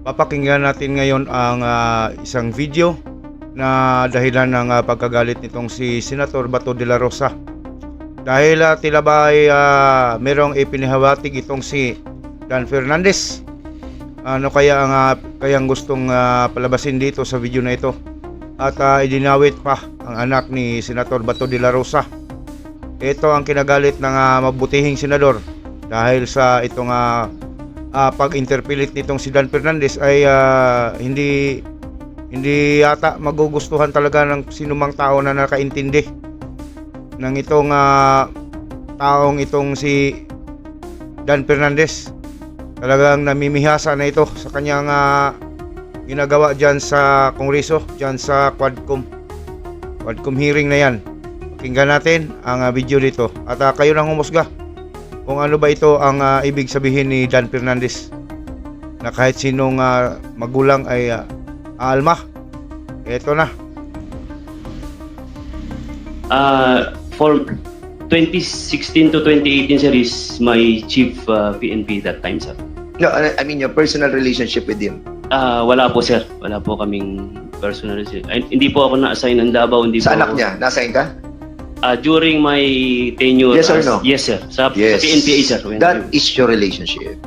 Papakinggan natin ngayon ang isang video na dahilan ng pagkagalit nitong si Senator Bato de la Rosa. Dahil tila ba ay merong ipinihawatig itong si Dan Fernandez. Ano kaya ang kayang gustong palabasin dito sa video na ito? At idinawit pa ang anak ni Senator Bato de la Rosa. Ito ang kinagalit ng mabutihing senador dahil sa itong pag-interpellate nitong si Dan Fernandez ay hindi yata magugustuhan talaga ng sinumang tao na nakaintindi ng itong taong itong si Dan Fernandez. Talagang namimihasa na ito sa kanyang ginagawa dyan sa Kongreso, dyan sa Quadcom hearing na yan. Pakinggan natin ang video dito at kayo nang humusga kung ano ba ito ang ibig sabihin ni Dan Fernandez na kahit sinong magulang ay aalma. Ito na. For 2016 to 2018, sir, is my chief PNP that time, sir. No, I mean your personal relationship with him. Wala po, sir. Wala po kaming personal. Hindi po ako na-assign ng Davao. Hindi Sa po anak ako, niya, nasaan ka? During my tenure. Yes or no? Yes, sir. Sa Yes. PNPA, sir. That is your relationship.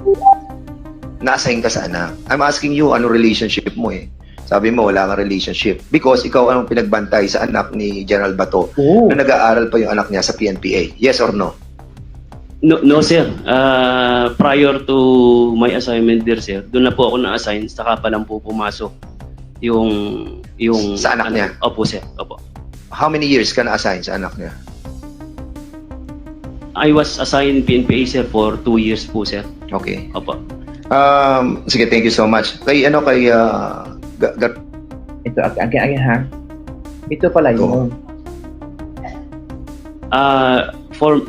Nasaan ka sa anak? I'm asking you, ano relationship mo eh? Sabi mo, wala kang relationship. Because ikaw ang pinagbantay sa anak ni General Bato na nag-aaral pa yung anak niya sa PNPA. Yes or no? No, sir. Prior to my assignment there, sir, doon na po ako na-assign. Saka pa lang po pumasok yung Sa anak niya? Opo, sir. Opo. How many years ka na-assign sa anak niya? I was assigned PNPA, sir, for 2 years po, sir. Okay. Opo. Sige, thank you so much. Ito, again ha. Ito pala Go. yun. For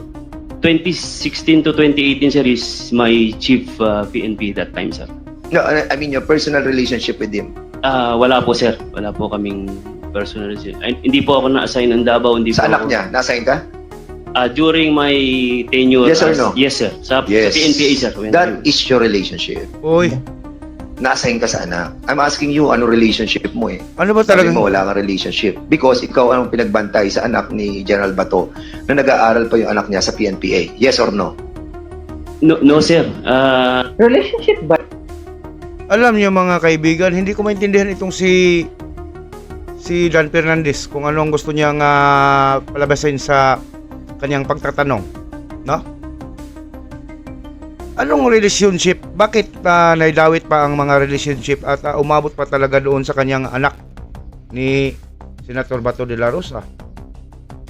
2016 to 2018, sir, is my chief PNP that time, sir. No, I mean your personal relationship with him. Wala po, sir. Wala po kaming personal. Hindi po ako na-assign ng Davao. Hindi Sa po anak ako, niya, nasaan ka? During my tenure. Yes or no? Yes, sir. Sa Yes. PNPA, sir. That is your relationship. Uy, Nasaan ka sa anak? I'm asking you, ano relationship mo eh? ano ba Sabi talaga? mo, wala kang relationship. Because ikaw ang pinagbantay sa anak ni General Bato na nag-aaral pa yung anak niya sa PNPA. Yes or no? No, sir. Relationship ba? Alam niyo mga kaibigan, hindi ko maintindihan itong si Dan Fernandez kung ano ang gusto niyang palabasin sa kanyang pagtatanong, no? Anong relationship? Bakit naidawit pa ang mga relationship at umabot pa talaga doon sa kanyang anak ni Senator Bato de la Rosa?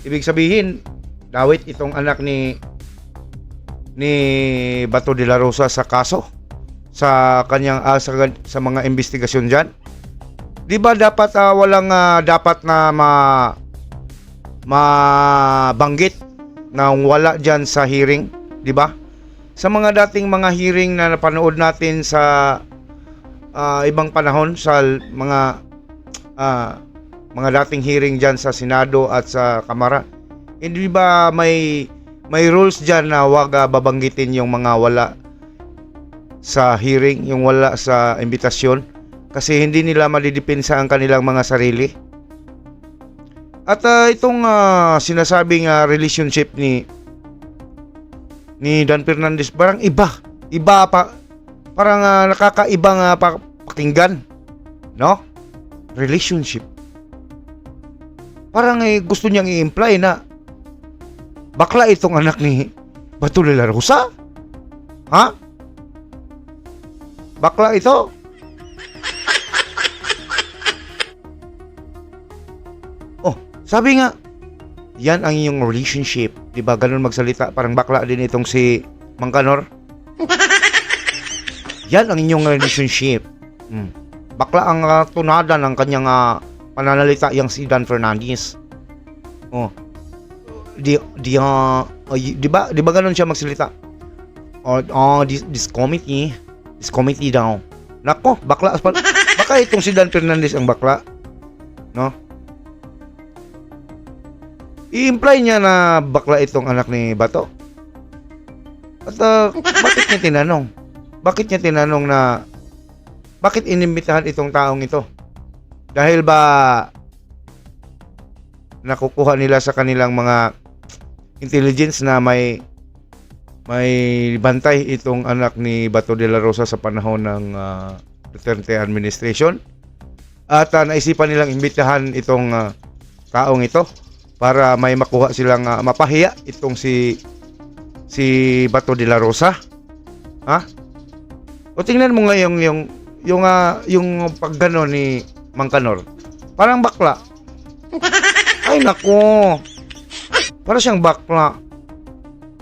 Ibig sabihin, dawit itong anak ni Bato de la Rosa sa kaso sa kanyang sa mga investigasyon diyan. 'Di ba dapat walang dapat na mabanggit na wala diyan sa hearing, 'di ba? Sa mga dating mga hearing na napanood natin sa ibang panahon sa mga dating hearing diyan sa Senado at sa Kamara, hindi ba may rules diyan na wag babanggitin yung mga wala sa hearing, yung wala sa imbitasyon, kasi hindi nila madidepensa ang kanilang mga sarili. At itong sinasabing relationship ni Dan Fernandez parang iba pa, parang nakakaibang pakinggan, no? Relationship. Parang gusto niyang i-imply na bakla itong anak ni Bato de la Rosa. Ha? Bakla ito? Oh, sabi nga, yan ang inyong relationship. Diba ganun magsalita? Parang bakla din itong si Mang Kanor. Yan ang inyong relationship. Bakla ang tunada ng kanyang pananalita yang si Dan Fernandez. Oh. Di ba ganun siya magsalita? This committee daw. Nako, bakla. Baka itong si Dan Fernandez ang bakla. No? I-imply niya na bakla itong anak ni Bato. At bakit niya tinanong? Bakit niya tinanong na Bakit inimbitahan itong taong ito? Dahil ba nakukuha nila sa kanilang mga intelligence na may bantay itong anak ni Bato de la Rosa sa panahon ng Duterte administration? At naisipan nilang imbitahan itong taong ito para may makuha silang mapahiya itong si Bato de la Rosa. Ha? O tingnan mo ngayon yung paggano ni Mang Kanor. Parang bakla. Ay nako. Para siyang bakla.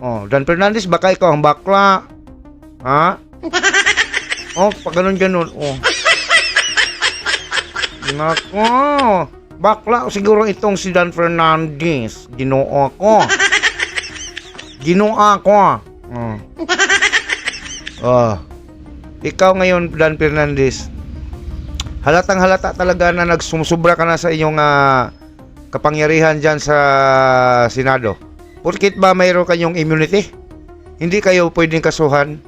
Oh, Dan Fernandez, baka ikaw ang bakla. Ha? Oh, pag ganun. Oh. Nako. Bakla siguro itong si Dan Fernandez. Ginoo ko. Oh. Oh. Ikaw ngayon, Dan Fernandez, halatang halata talaga na nagsumusubra ka na sa iyong kapangyarihan dyan sa Senado. Porkit ba mayroon kayong immunity? Hindi kayo pwedeng kasuhan.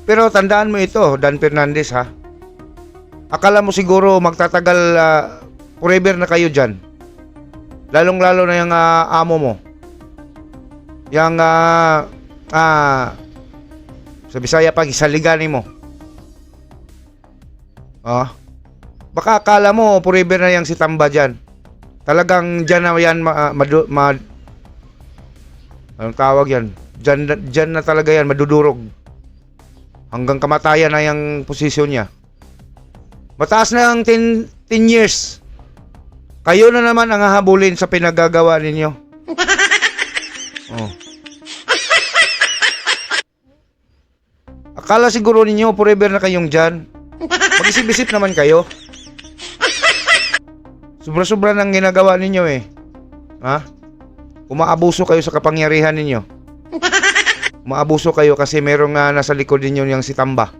Pero tandaan mo ito, Dan Fernandez, ha? Akala mo siguro magtatagal forever na kayo dyan. Lalong-lalo na yung amo mo. Yung sa Bisaya pag isaligani mo. Baka akala mo forever na yang si Tamba dyan. Talagang dyan na yan anong tawag yan? Dyan na talaga yan madudurog. Hanggang kamatayan na yung posisyon niya. Mataas na ang 10 years. Kayo na naman ang hahabulin sa pinagagawa ninyo. Akala siguro ninyo forever na kayong dyan. Mag-isip-isip naman kayo. Sobra-sobra nang ginagawa ninyo eh. Ha? Umaabuso kayo sa kapangyarihan ninyo. Umaabuso kayo kasi merong nasa likod ninyo yung si Tamba.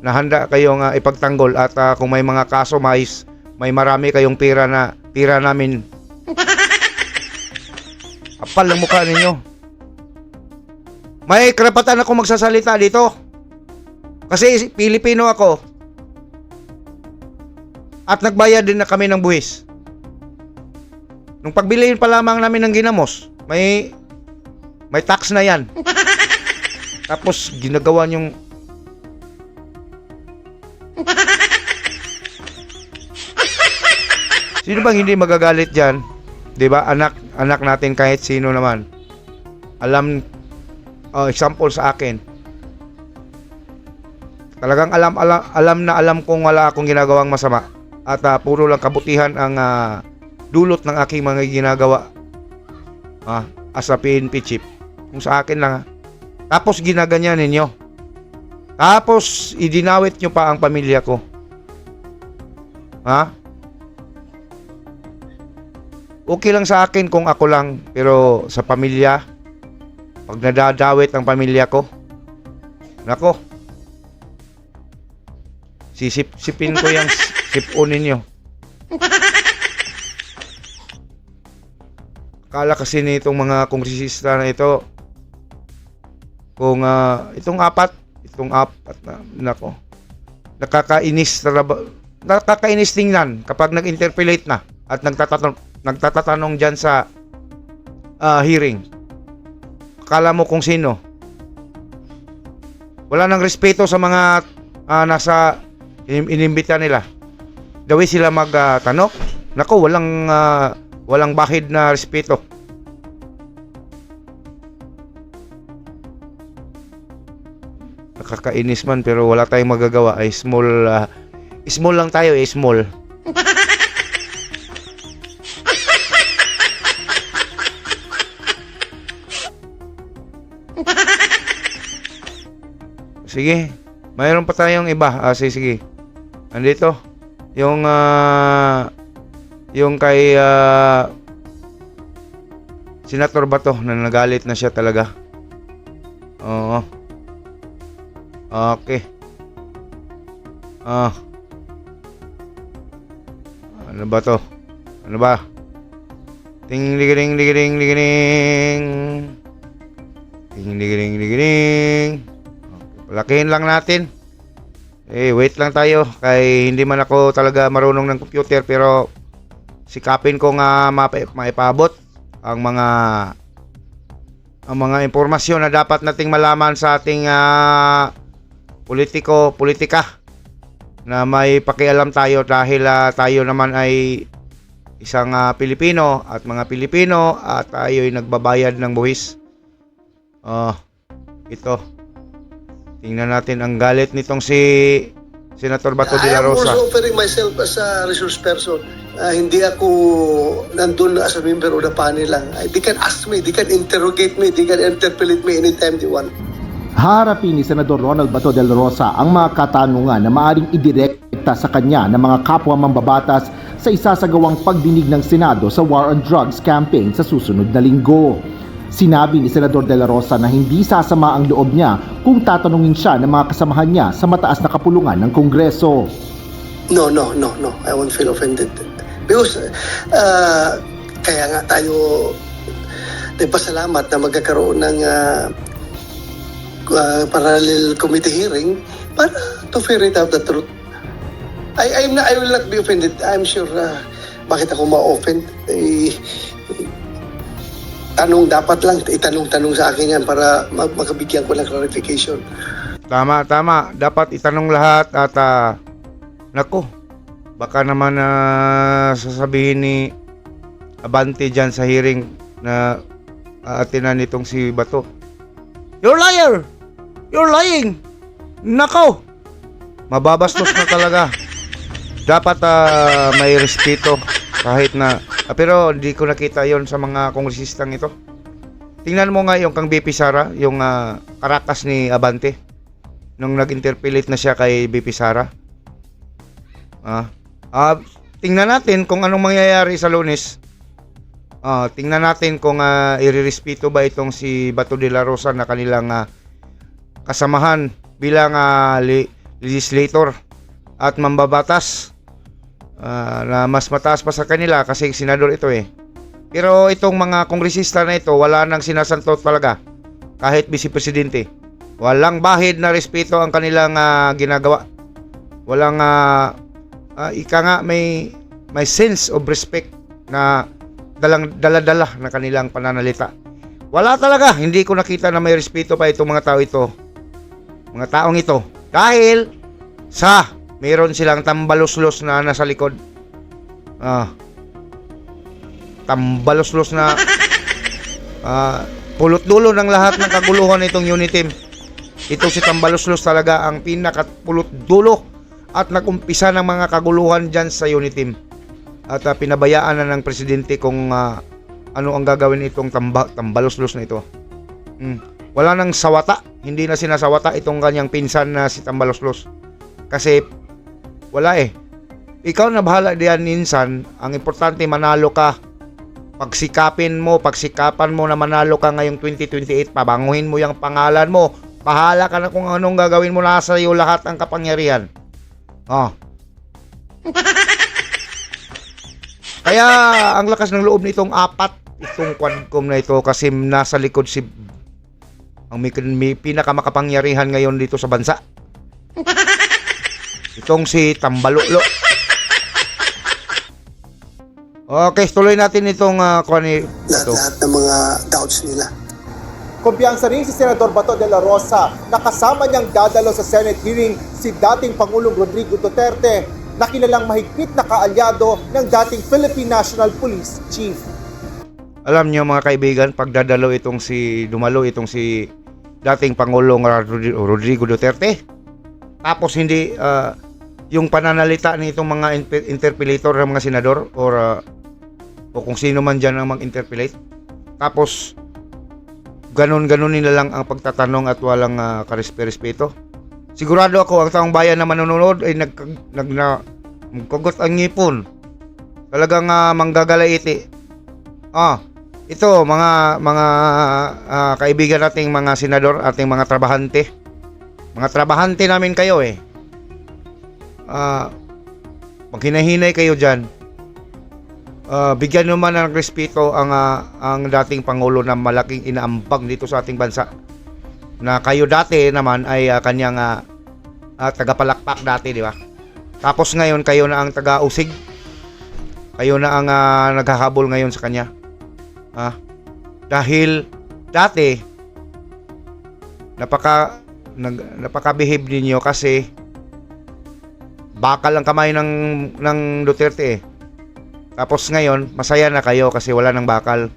Na handa kayong ipagtanggol at kung may mga kaso may marami kayong pera namin. Apal ang mukha ninyo. May karapatan ako magsasalita dito. Kasi Pilipino ako. At nagbayad din na kami ng buwis. Nung pagbilihin pa lamang namin ng ginamos, may tax na yan. Tapos ginagawa niyong sino bang hindi magagalit dyan? 'Di ba? Anak natin kahit sino naman. Example sa akin. Talagang alam kong wala akong ginagawang masama at puro lang kabutihan ang dulot ng aking mga ginagawa as a PNP chief. Kung sa akin lang. Tapos ginaganyan ninyo. Tapos idinawit nyo pa ang pamilya ko. Ha? Okay lang sa akin kung ako lang, pero sa pamilya, pag nadadawit ang pamilya ko, nako, sisip-sipin ko yung sipon ninyo. Akala kasi nitong mga kongresista na ito, kung itong apat na, nako, nakakainis tingnan kapag nag-interpellate na at nagtatanong dyan sa hearing. Akala mo kung sino. Wala nang respeto sa mga nasa inimbita nila. Dawi sila magtanong. Nako, walang bahid na respeto. Nakakainis man pero wala tayong magagawa. Ay small lang tayo, small. Sige, mayroon pa tayong iba. Sige. Andito. Yung kay Senator Bato na nagalit na siya talaga. Oo. Okay. Ano ba to? Ano ba? Ting ligiring. Ting ligiring. Okay, palakihin lang natin. Wait lang tayo. Kay hindi man ako talaga marunong ng computer, pero sikapin ko nga maipabot ang mga impormasyon na dapat nating malaman sa ating politika na may pakialam tayo dahil tayo naman ay isang Pilipino at mga Pilipino at tayo ay nagbabayad ng buwis. Ito. Tingnan natin ang galit nitong si Senator Bato de la I am Rosa. also offering myself as a resource person. Hindi ako nandun as a member of the panel lang. They can ask me, they can interrogate me, they can interpellate me anytime they want. Haharapin ni Senador Ronald Bato de la Rosa ang mga katanungan na maaaring idirekta sa kanya ng mga kapwa mambabatas sa isasagawang pagdinig ng Senado sa War on Drugs campaign sa susunod na linggo. Sinabi ni Senador de la Rosa na hindi sasama ang loob niya kung tatanungin siya ng mga kasamahan niya sa mataas na kapulungan ng Kongreso. No. I won't feel offended. Because kaya nga tayo nagpasalamat na magkakaroon ng parallel committee hearing para to ferret out the truth. I will not be offended. I'm sure bakit ako ma-offend. Dapat lang itanong sa akin yan para makabigyan ko ng clarification. Tama. Dapat itanong lahat at nako, baka naman sasabihin ni Abante dyan sa hearing na aatinan nitong si Bato. You're liar! You're lying! Nako! Mababastos na talaga. Dapat may respeto kahit na pero hindi ko nakita yon sa mga kongresistang ito. Tingnan mo nga yung kang BP Sara, yung karakas ni Abante nung nag-interpellate na siya kay BP Sara. Tingnan natin kung anong mangyayari sa Lunes. Tingnan natin kung irerespeto ba itong si Bato de la Rosa na kanilang kasamahan bilang legislator at mambabatas. Na mas mataas pa sa kanila kasi senador ito Pero itong mga kongresista na ito, wala nang sinasantot talaga. Kahit vice-presidente. Walang bahid na respeto ang kanilang ginagawa. Walang may sense of respect na dala-dala na kanilang pananalita. Wala talaga. Hindi ko nakita na may respeto pa itong mga tao ito. Mga taong ito. Dahil sa meron silang tambaluslos na nasa likod. Tambaluslos na pulot dulo ng lahat ng kaguluhan nitong unit team. Ito si tambaluslos talaga ang pinakapulot dulo at nagumpisa ng mga kaguluhan dyan sa unit team. At pinabayaan na ng presidente kung ano ang gagawin itong tambaluslos na ito. Wala nang sawata. Hindi na sinasawata itong kanyang pinsan na si tambaluslos. Kasi wala ikaw na bahala diyan minsan. Ang importante manalo ka. Pagsikapan mo na manalo ka ngayong 2028. Pabanguhin mo yung pangalan mo. Bahala ka na kung anong gagawin mo. Nasa iyo lahat ang kapangyarihan. Kaya ang lakas ng loob nitong itong quadcom na ito kasi nasa likod ang may pinakamakapangyarihan ngayon dito sa bansa. Itong si Tambalulo. Okay, tuloy natin itong Lahat ng mga doubts nila. Kumpiyansa rin si Senador Bato de la Rosa na kasama niyang dadalo sa Senate hearing si dating Pangulong Rodrigo Duterte na kilalang mahigpit na kaalyado ng dating Philippine National Police Chief. Alam niyo mga kaibigan, dumalo itong si dating Pangulong Rodrigo Duterte. Tapos hindi yung pananalita nitong mga interpellator ng mga senador o kung sino man dyan ang mag-interpellate. Tapos ganon nila lang ang pagtatanong at walang karespeto. Sigurado ako ang taong bayan na manonood ay nagkagot ang ngipon. Talagang manggagalaiti. Ito mga kaibigan nating mga senador, ating mga trabahante. Mga trabahante namin kayo pag hinahinay kayo dyan, bigyan naman ng respeto ang dating Pangulo na malaking inaambag dito sa ating bansa. Na kayo dati naman ay kanyang tagapalakpak dati, di ba? Tapos ngayon kayo na ang taga-usig. Kayo na ang naghahabol ngayon sa kanya. Dahil dati napaka-behave ninyo kasi bakal ang kamay ng Duterte eh. Tapos ngayon, masaya na kayo kasi wala nang bakal.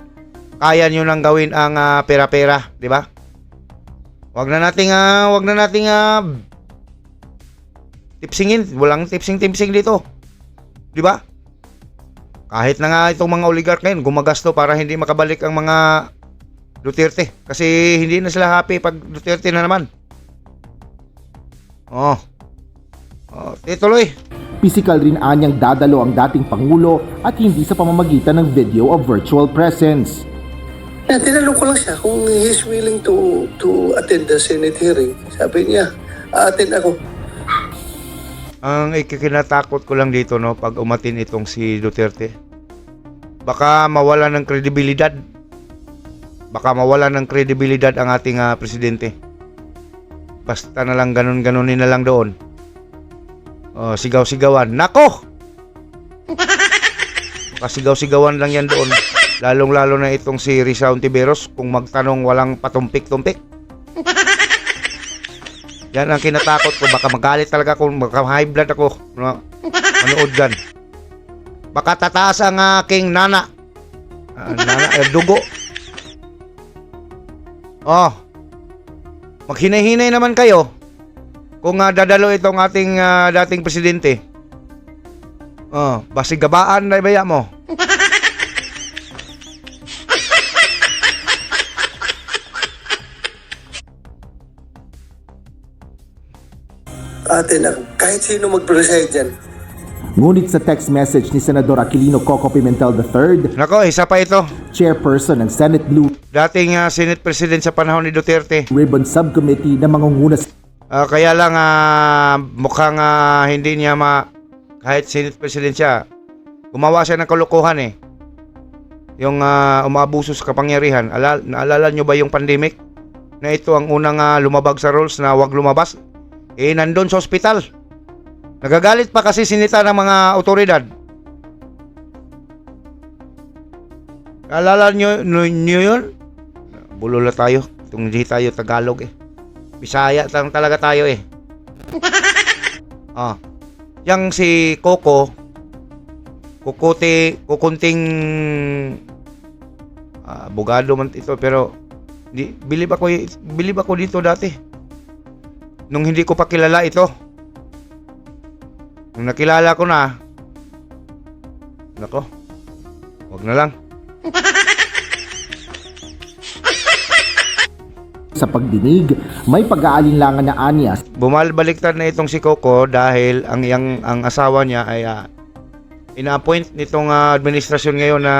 Kaya nyo nang gawin ang pera-pera, di ba? Wag na nating tipsingin, walang tipsing dito. Di ba? Kahit na nga itong mga oligarch ngayon gumagasto para hindi makabalik ang mga Duterte kasi hindi na sila happy pag Duterte na naman. Tuloy. Pisikal rin anyang dadalo ang dating Pangulo at hindi sa pamamagitan ng video of virtual presence. Tinanong ko lang siya kung he's willing to attend the Senate hearing. Sabi niya, attend ako. Ang ikikinatakot ko lang dito, no, pag umatin itong si Duterte, baka mawala ng kredibilidad. Baka mawala ng kredibilidad ang ating presidente. Basta na lang ganunin na lang doon. Sigaw-sigawan. Nako! Sigaw-sigawan lang yan doon. Lalong-lalo na itong si Risa Ontiveros, kung magtanong walang patumpik-tumpik. Yan ang kinatakot ko. Baka magalit talaga kung baka high blood ako. Manood dyan. Baka tataas ang aking dugo. Maghinay-hinay naman kayo kung dadalo itong ating dating presidente. Basigabaan na ibaya mo. Attend ako. Kahit sino mag-preside dyan. Ngunit sa text message ni Senador Aquilino Coco Pimentel III, Nako, isa pa ito. chairperson ng Senate Blue Dating Senate President sa panahon ni Duterte. Ribbon Subcommittee na mangunguna Kaya lang mukhang hindi niya kahit Senate President siya, gumawa siya ng kalokohan eh. Yung umaabuso sa kapangyarihan. Naalala nyo ba yung pandemic? Na ito ang unang lumabag sa rules na wag lumabas. Nandun sa ospital. Nagagalit pa kasi sinita ng mga otoridad. Naalala nyo yun? Bulula tayo. Kung hindi tayo Tagalog eh. Bisaya talaga tayo eh. Yang si Coco, kukunting abogado man ito, pero bilib ako dito dati. Nung hindi ko pa kilala ito. Nung nakilala ko na, nako, wag na lang. sa pagdinig, may pag-aalinlangan na anyas. Bumabaliktad na itong si Coco dahil ang asawa niya ay ina-appoint nitong administrasyon ngayon na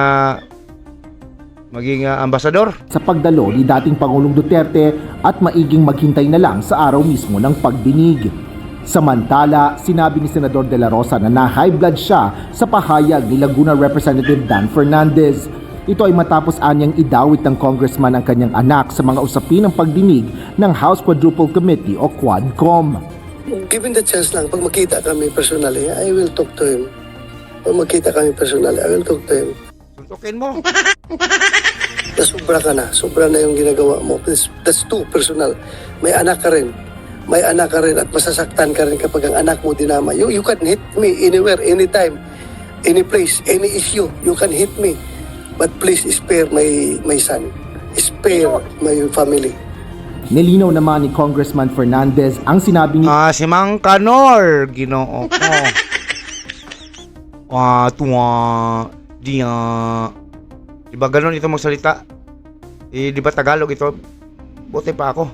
maging ambasador. Sa pagdalo ni dating Pangulong Duterte at maiging maghintay na lang sa araw mismo ng pagdinig. Samantala, sinabi ni Senador De La Rosa na na-high blood siya sa pahayag ni Laguna Representative Dan Fernandez. Ito ay matapos anyang idawit ng congressman ang kanyang anak sa mga usapin ng pagdinig ng House Quadruple Committee o Quadcom. Given the chance lang, pag makita kami personally, I will talk to him. Pag makita kami personally, I will talk to him. Suntukin mo. Sobra na yung ginagawa mo. That's too personal. May anak ka rin. At masasaktan ka rin kapag ang anak mo dinama. You can hit me anywhere, anytime, any place, any issue. You can hit me. But please spare my son. Spare my family. Nilinaw naman ni Congressman Fernandez ang sinabi ni Si Mang Kanor, Ginoo ko. Diba ganun ito magsalita? Di ba Tagalog ito? Buti pa ako.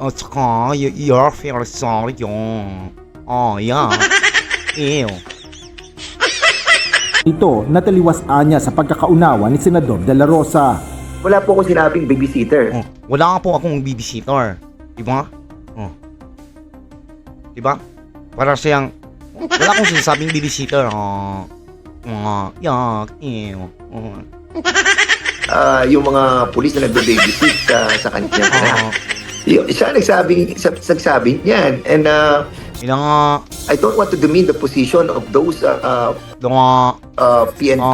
At saka, you're feeling sorry yung. Yeah. Ew. ito na taliwas anya sa pagkakaunawa ni Senador De La Rosa. Wala po akong sinabing babysitter. Wala nga po akong babysitter. Diba? Diba? Para siyang, wala akong sinasabing babysitter. Yak, ew. Yung mga pulis na nagbe-babysit sa kanyang anak. Siya nagsabi niyan. And Ilang I don't want to demean the position of those Dunga PNP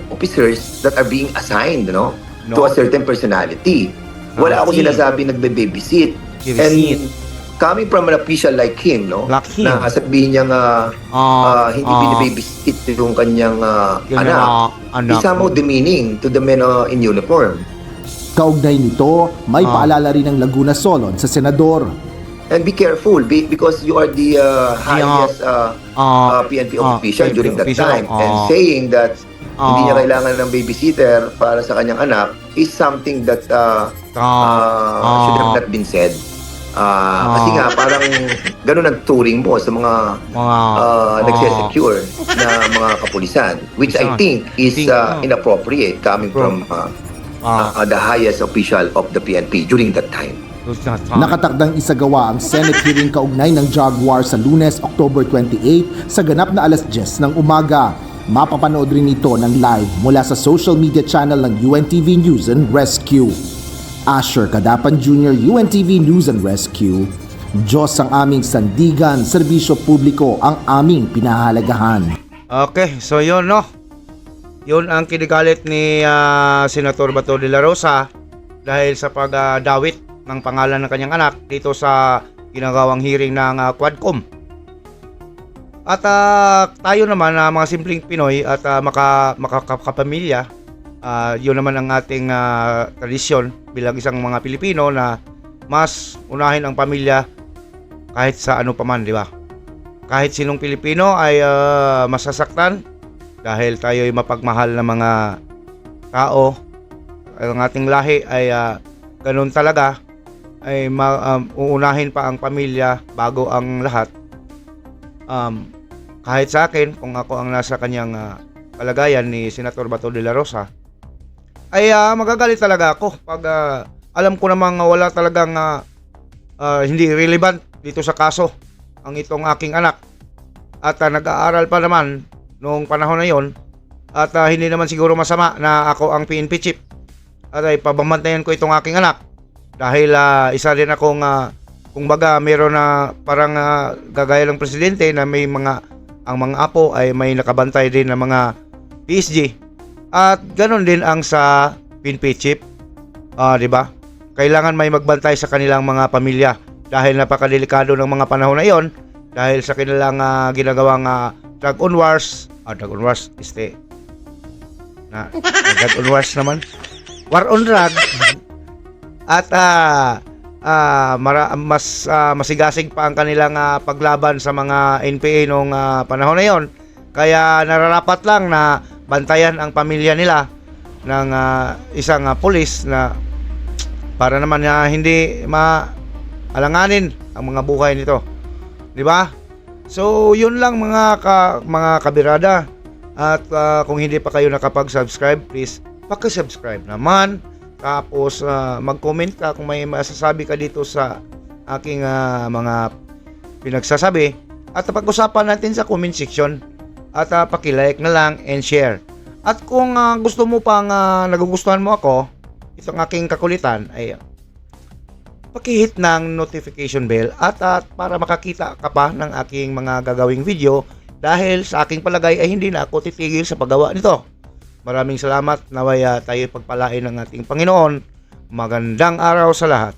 officers that are being assigned, No. to a certain personality. Wala ako sinasabi nagbe-babysit. And coming from an official like him, Like him. na sabihin niya hindi binibabysit yung kanyang anak, is somehow demeaning to the men in uniform. Kaugnay nito, may paalala rin ng Laguna Solon sa senador. And be careful because you are the highest PNP official during that time. And saying that hindi niya kailangan ng babysitter para sa kanyang anak is something that should have not been said. Kasi nga parang ganun ang turing mo sa mga nagsesecure na mga kapulisan, which I think is inappropriate coming from the highest official of the PNP during that time. Nakatakdang isagawa ang Senate hearing kaugnay ng Jaguar sa Lunes, October 28 sa ganap na alas 10 ng umaga. Mapapanood rin ito ng live mula sa social media channel ng UNTV News and Rescue. Asher Kadapan Jr., UNTV News and Rescue. Diyos ang aming sandigan, serbisyo publiko ang aming pinahalagahan. Okay, so yun no. Yun ang kinigalit ni Senator Bato de la Rosa dahil sa pagdawit ng pangalan ng kanyang anak dito sa ginagawang hearing ng Quadcom. At tayo naman mga simpleng Pinoy at makakapamilya, yun naman ang ating tradisyon bilang isang mga Pilipino na mas unahin ang pamilya kahit sa ano paman, di ba? Kahit sinong Pilipino ay masasaktan dahil tayo ay mapagmahal na mga tao. Ang ating lahi ay ganun talaga, ay uunahin pa ang pamilya bago ang lahat. Kahit sa akin, kung ako ang nasa kanyang kalagayan ni Senator Bato de la Rosa, ay magagalit talaga ako pag alam ko namang wala talagang hindi relevant dito sa kaso ang itong aking anak. At nag-aaral pa naman noong panahon na yon, at hindi naman siguro masama na ako ang PNP chief at ay pababantayan ko itong aking anak dahil isa din akong kung baga meron na parang gagaya ng presidente na may ang mga apo ay may nakabantay din ng mga PSG, at ganoon din ang sa PNP chief, di ba? Kailangan may magbantay sa kanilang mga pamilya dahil napakadelikado ng mga panahon na yon dahil sa kanilang ginagawang drug on wars naman, war on drug, at mas masigasig pa ang kanilang paglaban sa mga NPA noong panahon na yon. Kaya nararapat lang na bantayan ang pamilya nila ng isang pulis na para naman hindi maalanganin ang mga buhay nito, di ba? So yun lang mga kabirada, at kung hindi pa kayo nakapag-subscribe, please paki-subscribe naman. Tapos mag-comment ka kung may masasabi ka dito sa aking mga pinagsasabi, at pag-usapan natin sa comment section, at paki-like na lang and share. At kung gusto mo pang nagugustuhan mo ako, itong aking kakulitan, ay paki-hit ng notification bell at para makakita ka pa ng aking mga gagawing video, dahil sa aking palagay ay hindi na ako titigil sa paggawa nito. Maraming salamat. Naway tayo pagpalain ng ating Panginoon. Magandang araw sa lahat.